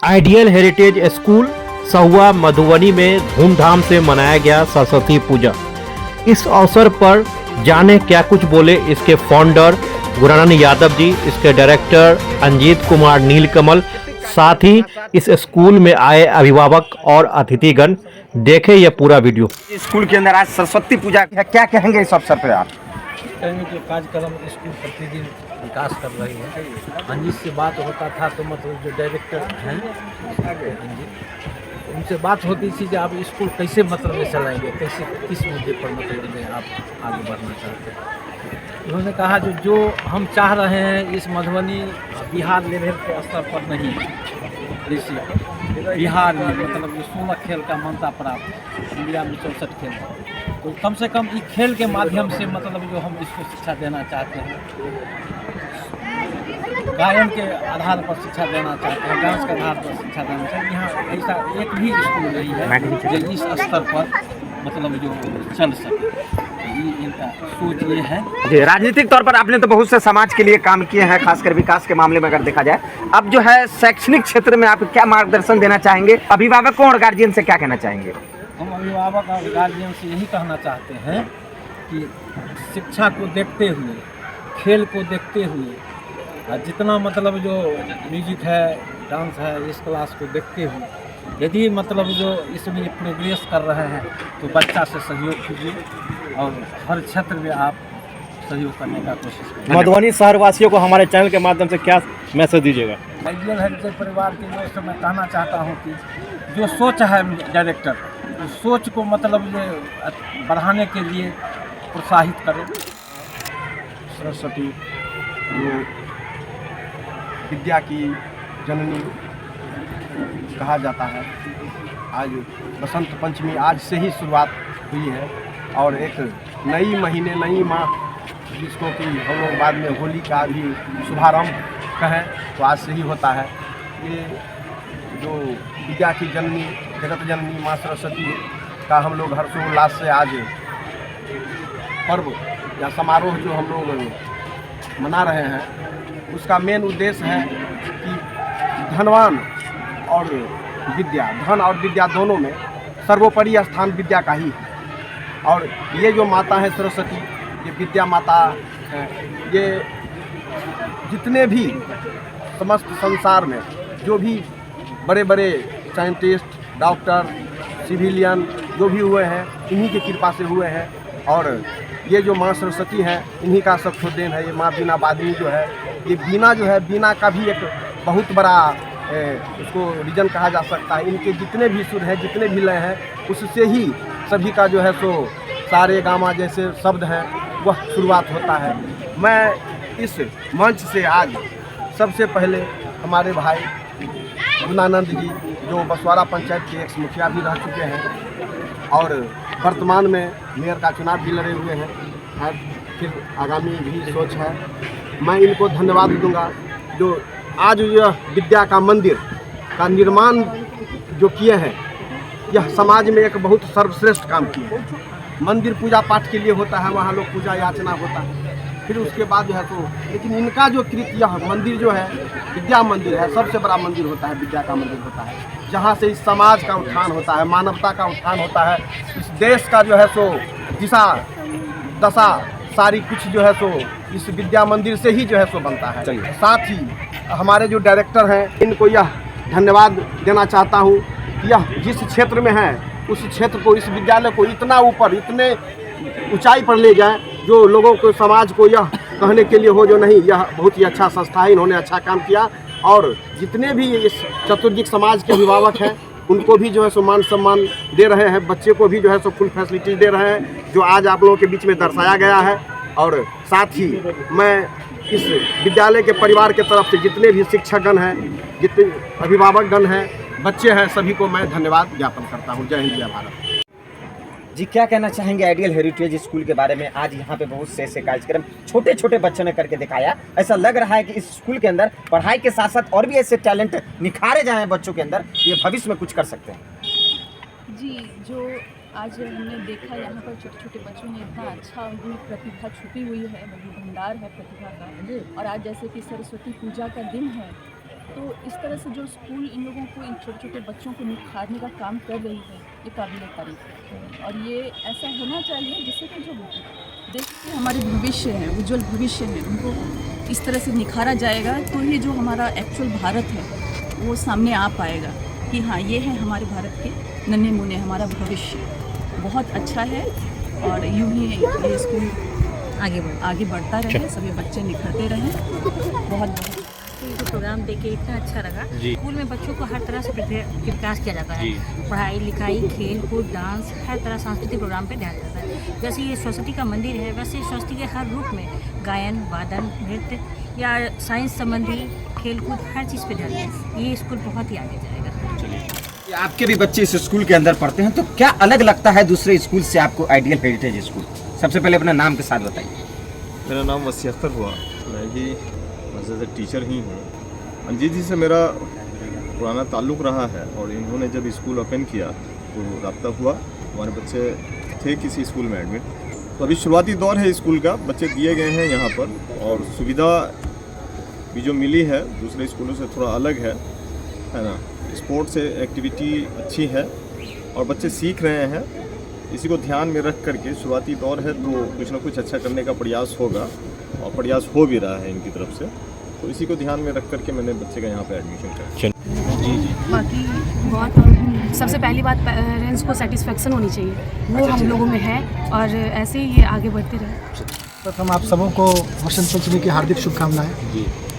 Ideal heritage school सहुआ Madhubani में धूमधाम से मनाया गया सरस्वती पूजा। इस अवसर पर जाने क्या कुछ बोले इसके फाउंडर गुणानंद यादव जी, इसके डायरेक्टर अंजीत कुमार नीलकमल, साथ ही इस स्कूल में आए अभिभावक और अतिथिगण। देखे यह पूरा वीडियो। स्कूल के अंदर आज सरस्वती पूजा है, क्या कहेंगे इस अवसर पर आप? कहेंगे कि कार्यक्रम स्कूल प्रतिदिन विकास कर रही है। अंजीत से बात होता था तो मतलब जो डायरेक्टर हैं अंजीत, उनसे बात होती थी कि आप स्कूल कैसे मतलब में चलाएंगे, कैसे किस मुद्दे पर मतलब में आप आगे बढ़ना चाहते हैं। उन्होंने कहा जो हम चाह रहे हैं इस मधुबनी बिहार लेवल के स्तर पर नहीं, जैसे बिहार में मतलब 16 खेल का मान्यता प्राप्त, इंडिया में 64 खेल, तो कम से कम इस खेल के माध्यम से मतलब जो हम इसको शिक्षा देना चाहते हैं, गायन के आधार पर शिक्षा देना चाहते हैं, डांस के आधार पर शिक्षा देना चाहते हैं। यहाँ ऐसा एक भी स्कूल नहीं है जो इस स्तर पर मतलब जो चल सके। इनका सोच ये है। जी, राजनीतिक तौर पर आपने तो बहुत से समाज के लिए काम किए हैं, खासकर विकास के मामले में अगर देखा जाए। अब जो है शैक्षणिक क्षेत्र में आप क्या मार्गदर्शन देना चाहेंगे, अभिभावकों और गार्जियन से क्या कहना चाहेंगे? हम अभिभावक और गार्जियन से यही कहना चाहते हैं कि शिक्षा को देखते हुए, खेल को देखते हुए, जितना मतलब जो म्यूजिक है, डांस है, इस क्लास को देखते हुए यदि मतलब जो इसमें प्रोग्रेस कर रहे हैं तो बच्चा से सहयोग कीजिए और हर क्षेत्र में आप सहयोग करने का कोशिश करें। मधुबनी शहरवासियों को हमारे चैनल के माध्यम से क्या मैसेज दीजिएगा? आइडियल हेरिटेज परिवार की ओर से मैं कहना चाहता हूँ कि जो सोच है डायरेक्टर, उस सोच को मतलब जो बढ़ाने के लिए प्रोत्साहित करें। सरस्वती जो विद्या की जननी कहा जाता है, आज बसंत पंचमी आज से ही शुरुआत हुई है और एक नई महीने, नई माह, जिसको कि हम लोग बाद में होली का भी शुभारंभ कहें तो आज से ही होता है। ये जो विद्या की जननी, जगत जननी माँ सरस्वती का हम लोग हर्षोल्लास से आज पर्व या समारोह जो हम लोग मना रहे हैं, उसका मेन उद्देश्य है कि धनवान और विद्या, धन और विद्या दोनों में सर्वोपरि स्थान विद्या का ही है। और ये जो माता है सरस्वती, ये विद्या माता है। ये जितने भी समस्त संसार में जो भी बड़े बड़े साइंटिस्ट, डॉक्टर, सिविलियन जो भी हुए हैं, इन्हीं की कृपा से हुए हैं। और ये जो माँ सरस्वती हैं, इन्हीं का सब कुछ देन है। ये माँ बीना वादिनी जो है, ये बीना जो है, बीना का भी एक बहुत बड़ा उसको रीजन कहा जा सकता है। इनके जितने भी सुर हैं, जितने भी लय हैं, उससे ही सभी का जो है सो सारे गामा जैसे शब्द हैं वह शुरुआत होता है। मैं इस मंच से आज सबसे पहले हमारे भाई गुणानंद जी, जो बसवाड़ा पंचायत के एक्स मुखिया भी रह चुके हैं और वर्तमान में मेयर का चुनाव भी लड़े हुए हैं, और फिर आगामी भी सोच है, मैं इनको धन्यवाद दूंगा जो आज यह विद्या का मंदिर का निर्माण जो किए हैं। यह समाज में एक बहुत सर्वश्रेष्ठ काम किए हैं। मंदिर पूजा पाठ के लिए होता है, वहाँ लोग पूजा याचना होता है, फिर उसके बाद जो है तो, लेकिन इनका जो कृत्य, यह मंदिर जो है विद्या मंदिर है, सबसे बड़ा मंदिर होता है, विद्या का मंदिर होता है, जहाँ से इस समाज का उत्थान होता है, मानवता का उत्थान होता है, इस देश का जो है सो दिशा दशा सारी कुछ जो है सो इस विद्या मंदिर से ही जो है सो बनता है। साथ ही हमारे जो डायरेक्टर हैं, इनको यह धन्यवाद देना चाहता हूँ। यह जिस क्षेत्र में है उस क्षेत्र को, इस विद्यालय को इतना ऊपर, इतने ऊंचाई पर ले जाएं, जो लोगों को, समाज को यह कहने के लिए हो जो नहीं, यह बहुत ही अच्छा संस्था है, इन्होंने अच्छा काम किया। और जितने भी इस चतुर्दिक समाज के अभिभावक हैं, उनको भी जो है सो मान सम्मान दे रहे हैं, बच्चे को भी जो है सो फुल फैसिलिटी दे रहे हैं, जो आज आप लोगों के बीच में दर्शाया गया है। और साथ ही मैं इस विद्यालय के परिवार के तरफ से जितने भी शिक्षकगण हैं, जितने अभिभावकगण हैं, बच्चे हैं, सभी को मैं धन्यवाद ज्ञापन करता हूँ। जय हिंद, जय भारत। जी, क्या कहना चाहेंगे आइडियल हेरिटेज स्कूल के बारे में? आज यहाँ पे बहुत से ऐसे कार्यक्रम छोटे छोटे बच्चों ने करके दिखाया। ऐसा लग रहा है कि इस स्कूल के अंदर पढ़ाई के साथ साथ और भी ऐसे टैलेंट निखारे जाएं बच्चों के अंदर, ये भविष्य में कुछ कर सकते हैं। जी, जो आज हमने देखा यहाँ पर छोटे छोटे बच्चों में इतना अच्छा उनमें प्रतिभा छुपी हुई है, वही भंडार है प्रतिभा का। और आज जैसे कि सरस्वती पूजा का दिन है, तो इस तरह से जो स्कूल इन लोगों को, इन छोटे छोटे बच्चों को निखारने का काम कर रही है, ये काबिल तारीफ है। और ये ऐसा होना चाहिए जिससे कि जो देश के हमारे भविष्य हैं, उज्जवल भविष्य है, उनको इस तरह से निखारा जाएगा तो ये जो हमारा एक्चुअल भारत है वो सामने आ पाएगा कि हाँ, ये है हमारे भारत के नन्हे मुन्ने, हमारा भविष्य बहुत अच्छा है। और यूँ ही ये स्कूल आगे बढ़ता रहे, सभी बच्चे निखरते रहें। बहुत ये जो प्रोग्राम देख के इतना अच्छा लगा। स्कूल में बच्चों को हर तरह से विकास किया जाता है, पढ़ाई लिखाई, खेल कूद, डांस, हर तरह सांस्कृतिक प्रोग्राम पे ध्यान जाता है। जैसे ये सरस्वती का मंदिर है, वैसे सरस्वती के हर रूप में गायन, वादन, नृत्य या साइंस संबंधी खेल कूद हर चीज़ पे ध्यान है। ये स्कूल बहुत ही आगे जाएगा। आपके भी बच्चे इस स्कूल के अंदर पढ़ते हैं, तो क्या अलग लगता है दूसरे स्कूल से आपको आइडियल हेरिटेज स्कूल? सबसे पहले अपना नाम के साथ बताइए। मेरा नाम वसी अख्तर हुआ, मैं भी मज़े टीचर ही हूँ। अंजीत जी से मेरा पुराना ताल्लुक़ रहा है और इन्होंने जब स्कूल ओपन किया तो रब्ता हुआ। हमारे बच्चे थे किसी स्कूल में एडमिट, तो अभी शुरुआती दौर है स्कूल का, बच्चे दिए गए हैं यहाँ पर और सुविधा भी जो मिली है दूसरे स्कूलों से थोड़ा अलग है ना। स्पोर्ट्स से एक्टिविटी अच्छी है और बच्चे सीख रहे हैं। इसी को ध्यान में रख करके शुरुआती दौर है तो कुछ ना कुछ अच्छा करने का प्रयास होगा और प्रयास हो भी रहा है इनकी तरफ से, तो इसी को ध्यान में रख करके मैंने बच्चे का यहाँ पे एडमिशन किया। जी। बाकी बहुत सबसे पहली बात पेरेंट्स को सेटिस्फेक्शन होनी चाहिए, वो हम लोगों में है और ऐसे ही ये आगे बढ़ते रहे। प्रथम आप सबों को वसंत पंचमी की हार्दिक शुभकामनाएं।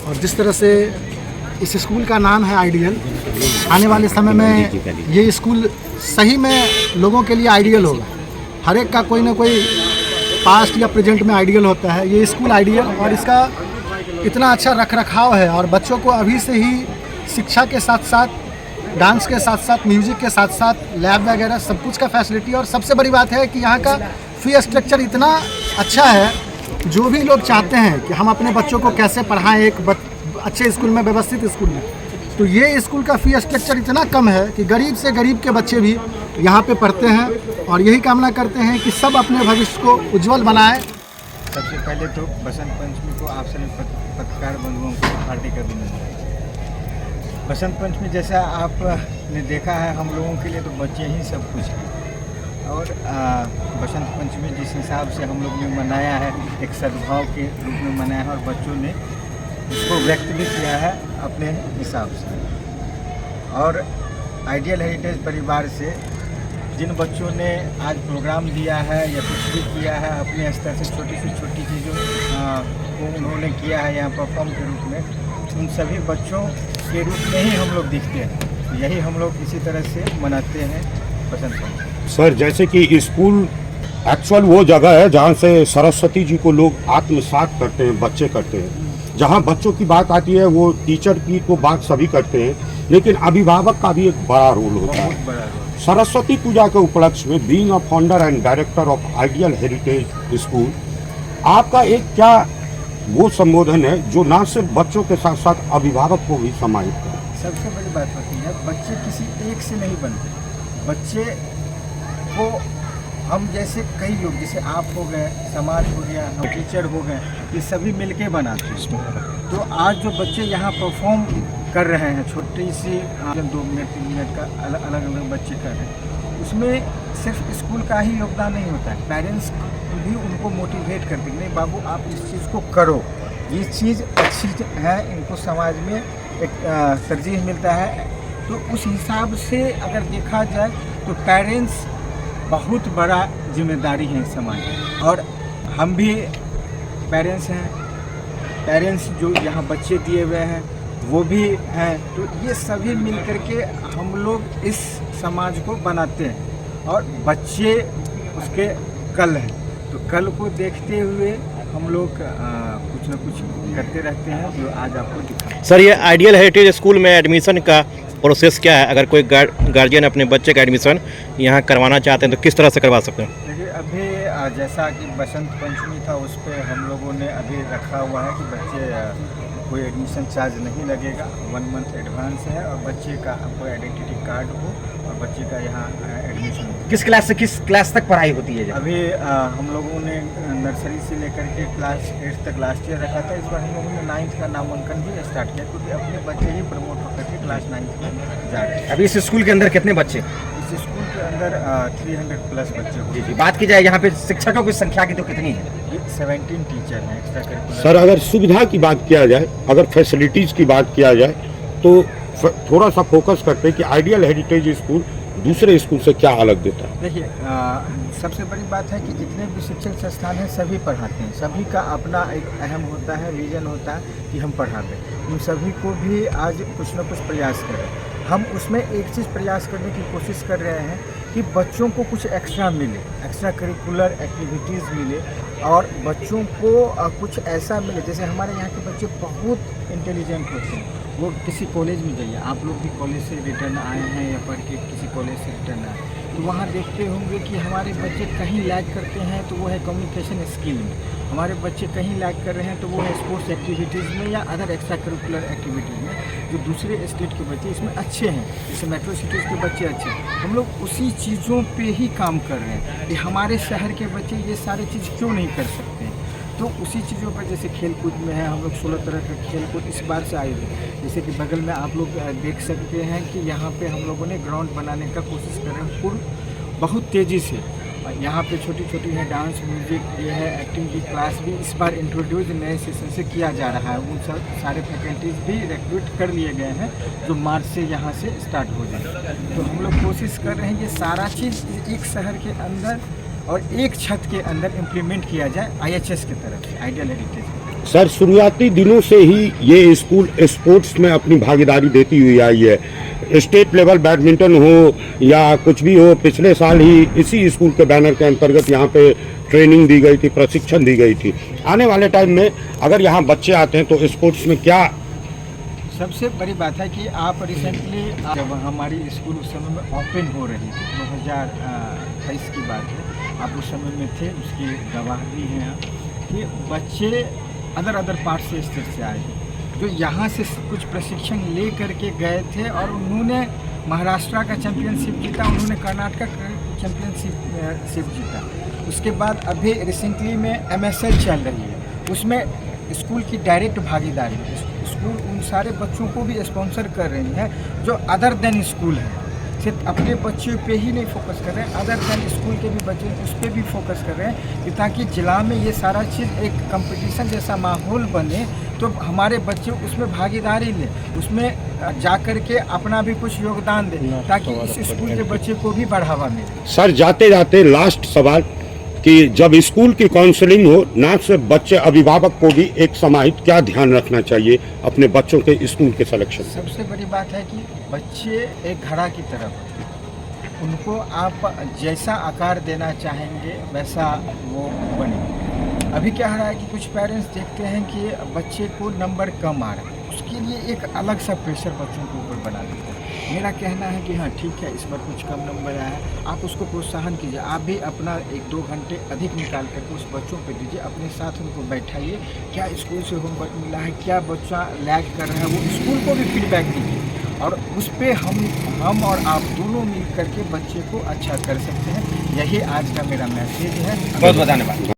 और जिस तरह से इस स्कूल का नाम है आइडियल, आने वाले समय में ये स्कूल सही में लोगों के लिए आइडियल होगा। हर एक का कोई ना कोई पास्ट या प्रेजेंट में आइडियल होता है, ये स्कूल आइडियल, और इसका इतना अच्छा रख रखाव है और बच्चों को अभी से ही शिक्षा के साथ साथ, डांस के साथ साथ, म्यूज़िक के साथ साथ लैब वगैरह सब कुछ का फैसिलिटी। और सबसे बड़ी बात है कि यहाँ का फी स्ट्रक्चर इतना अच्छा है, जो भी लोग चाहते हैं कि हम अपने बच्चों को कैसे पढ़ाएं एक अच्छे स्कूल में, व्यवस्थित स्कूल में, तो ये स्कूल का फ़ी स्ट्रक्चर इतना कम है कि गरीब से गरीब के बच्चे भी यहाँ पे पढ़ते हैं और यही कामना करते हैं कि सब अपने भविष्य को उज्जवल बनाएं। सबसे पहले तो बसंत पंचमी को आप सभी पत्रकार बंधुओं को हार्दिक अभिनंदन। बसंत पंचमी जैसा आपने देखा है, हम लोगों के लिए तो बच्चे ही सब कुछ हैं। और बसंत पंचमी जिस हिसाब से हम लोग ने मनाया है, एक सद्भाव के रूप में मनाया है और बच्चों ने इसको व्यक्त भी किया है अपने हिसाब से। और आइडियल हेरिटेज परिवार से जिन बच्चों ने आज प्रोग्राम दिया है या कुछ भी किया है, अपने स्तर से छोटी से छोटी चीज़ों को उन्होंने किया है यहाँ परफॉर्म के रूप में, उन सभी बच्चों के रूप में ही हम लोग दिखते हैं। तो यही हम लोग इसी तरह से मनाते हैं बसंत पंचमी। सर, जैसे कि स्कूल एक्चुअल वो जगह है जहाँ से सरस्वती जी को लोग आत्मसात करते हैं, बच्चे करते हैं। जहाँ बच्चों की बात आती है वो टीचर की तो बात सभी करते हैं, लेकिन अभिभावक का भी एक बड़ा रोल होता है। सरस्वती पूजा के उपलक्ष्य में being a founder and director of ideal heritage school, आपका एक क्या वो संबोधन है जो ना सिर्फ बच्चों के साथ साथ अभिभावक को भी समाहित करे? सबसे बड़ी बात होती है, बच्चे किसी एक से नहीं बनते। बच्चे को हम जैसे कई लोग, जैसे आप हो गए, समाज हो गया, हम टीचर हो गए, ये सभी मिलके बनाते हैं। तो आज जो बच्चे यहाँ परफॉर्म कर रहे हैं, छोटी सी 2 मिनट 3 मिनट का अलग अलग बच्चे कर रहे हैं, उसमें सिर्फ स्कूल का ही योगदान नहीं होता है, पेरेंट्स भी उनको मोटिवेट करते हैं, नहीं बाबू आप इस चीज़ को करो, ये चीज़ अच्छी है, इनको समाज में एक तरजीह मिलता है। तो उस हिसाब से अगर देखा जाए तो पेरेंट्स बहुत बड़ा जिम्मेदारी है समाज में, और हम भी पेरेंट्स हैं। पेरेंट्स जो यहाँ बच्चे दिए हुए हैं वो भी हैं, तो ये सभी मिल कर के हम लोग इस समाज को बनाते हैं और बच्चे उसके कल हैं। तो कल को देखते हुए हम लोग कुछ न कुछ करते रहते हैं, जो आज आपको दिखा। सर, ये आइडियल हेरिटेज स्कूल में एडमिशन का प्रोसेस क्या है? अगर कोई गार्जियन अपने बच्चे का एडमिशन यहाँ करवाना चाहते हैं तो किस तरह से करवा सकते हैं? देखिए, अभी जैसा कि बसंत पंचमी था, उस पर हम लोगों ने अभी रखा हुआ है कि बच्चे कोई एडमिशन चार्ज नहीं लगेगा, 1 मंथ एडवांस है और बच्चे का कोई आइडेंटिटी कार्ड हो और बच्चे का यहाँ एडमिशन हो। किस क्लास से किस क्लास तक पढ़ाई होती है? अभी हम लोगों ने नर्सरी से लेकर के क्लास 8 तक लास्ट ईयर रखा था। इस बार हम लोगों ने 9th का नामांकन भी स्टार्ट किया क्योंकि अपने बच्चे ही प्रमोट होकर के क्लास 9th में जा रहे हैं। अभी इस स्कूल के अंदर कितने बच्चे? इस स्कूल के अंदर 300 प्लस बच्चे होंगे। जी, बात की जाए यहाँ पे शिक्षकों की संख्या की तो कितनी है? 17 टीचर हैं एक्स्ट्रा करिकुलर। सर अगर सुविधा की बात किया जाए, अगर फैसिलिटीज़ की बात किया जाए तो थोड़ा सा फोकस करते हैं कि आइडियल हेरिटेज स्कूल दूसरे स्कूल से क्या अलग देता है? देखिए, सबसे बड़ी बात है कि जितने भी शिक्षण संस्थान हैं सभी पढ़ाते हैं, सभी का अपना एक अहम होता है, विजन होता है कि हम पढ़ाते हैं। उन सभी को भी आज कुछ न कुछ प्रयास करें। हम उसमें एक चीज़ प्रयास करने की कोशिश कर रहे हैं कि बच्चों को कुछ एक्स्ट्रा मिले, एक्स्ट्रा करिकुलर एक्टिविटीज़ मिले और बच्चों को कुछ ऐसा मिले। जैसे हमारे यहाँ के बच्चे बहुत इंटेलिजेंट होते हैं, वो किसी कॉलेज में जाइए, आप लोग भी कॉलेज से रिटर्न आए हैं या पढ़ के किसी कॉलेज से रिटर्न आए, तो वहाँ देखते होंगे कि हमारे बच्चे कहीं लैग करते हैं तो वो है कम्युनिकेशन स्किल में, हमारे बच्चे कहीं लैग कर रहे हैं तो वो है स्पोर्ट्स एक्टिविटीज़ में या अदर एक्स्ट्रा करिकुलर एक्टिविटीज़ में। जो दूसरे स्टेट के बच्चे इसमें अच्छे हैं, जैसे मेट्रो सिटीज़ के बच्चे अच्छे हैं, हम लोग उसी चीज़ों पे ही काम कर रहे हैं कि हमारे शहर के बच्चे ये सारी चीज़ क्यों नहीं कर सकते हैं। तो उसी चीज़ों पर जैसे खेल कूद में है, हम लोग 16 तरह का खेल कूद इस बार से आए हुए। जैसे कि बगल में आप लोग देख सकते हैं कि यहाँ पे हम लोगों ने ग्राउंड बनाने का कोशिश कर रहे हैं पूर्ण बहुत तेज़ी से। यहाँ पे छोटी छोटी है डांस, म्यूजिक, ये है एक्टिंग की क्लास भी इस बार इंट्रोड्यूस नए सेशन से किया जा रहा है। उन सारे फैकल्टीज़ भी रिक्रूट कर लिए गए हैं जो मार्च से यहाँ से स्टार्ट हो जाए। तो हम लोग कोशिश कर रहे हैं ये सारा चीज़ एक शहर के अंदर और एक छत के अंदर इम्प्लीमेंट किया जाए IHS की तरफ से, आइडियल हेरिटेज। सर शुरुआती दिनों से ही ये स्कूल स्पोर्ट्स में अपनी भागीदारी देती हुई आई है। स्टेट लेवल बैडमिंटन हो या कुछ भी हो, पिछले साल ही इसी स्कूल के बैनर के अंतर्गत यहाँ पे ट्रेनिंग दी गई थी, प्रशिक्षण दी गई थी। आने वाले टाइम में अगर यहाँ बच्चे आते हैं तो स्पोर्ट्स में क्या? सबसे बड़ी बात है कि आप रिसेंटली जब हमारी स्कूल उस समय में ओपन हो रही थी, 2023 की बात है, आप उस समय में थे, उसकी गवाह भी हैं आप, कि बच्चे अदर पार्ट से स्टेट से आए थे जो यहाँ से कुछ प्रशिक्षण ले करके गए थे और उन्होंने महाराष्ट्र का चैम्पियनशिप जीता, उन्होंने कर्नाटक का चैम्पियनशिप जीता। उसके बाद अभी रिसेंटली में MSL चल रही है, उसमें स्कूल की डायरेक्ट भागीदारी है। स्कूल उन सारे बच्चों को भी स्पॉन्सर कर रही है जो अदर देन स्कूल है, सिर्फ अपने बच्चों पे ही नहीं फोकस कर रहे हैं, अदर देन स्कूल के भी बच्चे उस पर भी फोकस कर रहे हैं कि ताकि जिला में ये सारा चीज़ एक कंपटीशन जैसा माहौल बने तो हमारे बच्चे उसमें भागीदारी लें, उसमें जा कर के अपना भी कुछ योगदान दें ताकि इस स्कूल के बच्चे को भी बढ़ावा मिले। सर जाते जाते लास्ट सवाल कि जब स्कूल की काउंसलिंग हो, ना सिर्फ बच्चे, अभिभावक को भी एक समाहित क्या ध्यान रखना चाहिए अपने बच्चों के स्कूल के सिलेक्शन? सबसे बड़ी बात है कि बच्चे एक घड़ा की तरफ, उनको आप जैसा आकार देना चाहेंगे वैसा वो बने। अभी क्या हो रहा है कि कुछ पेरेंट्स देखते हैं कि बच्चे को नंबर कम आ रहा है, उसके लिए एक अलग सा प्रेशर बच्चों के ऊपर बना देते हैं। मेरा कहना है कि हाँ ठीक है, इस बार कुछ कम नंबर आया है, आप उसको प्रोत्साहन कीजिए, आप भी अपना 1-2 घंटे अधिक निकाल करके उस बच्चों पे दीजिए, अपने साथ उनको बैठाइए, क्या स्कूल से होमवर्क मिला है, क्या बच्चा लैग कर रहा है, वो स्कूल को भी फीडबैक दीजिए और उस पर हम और आप दोनों मिल करके बच्चे को अच्छा कर सकते हैं। यही आज का मेरा मैसेज है। बहुत बहुत धन्यवाद।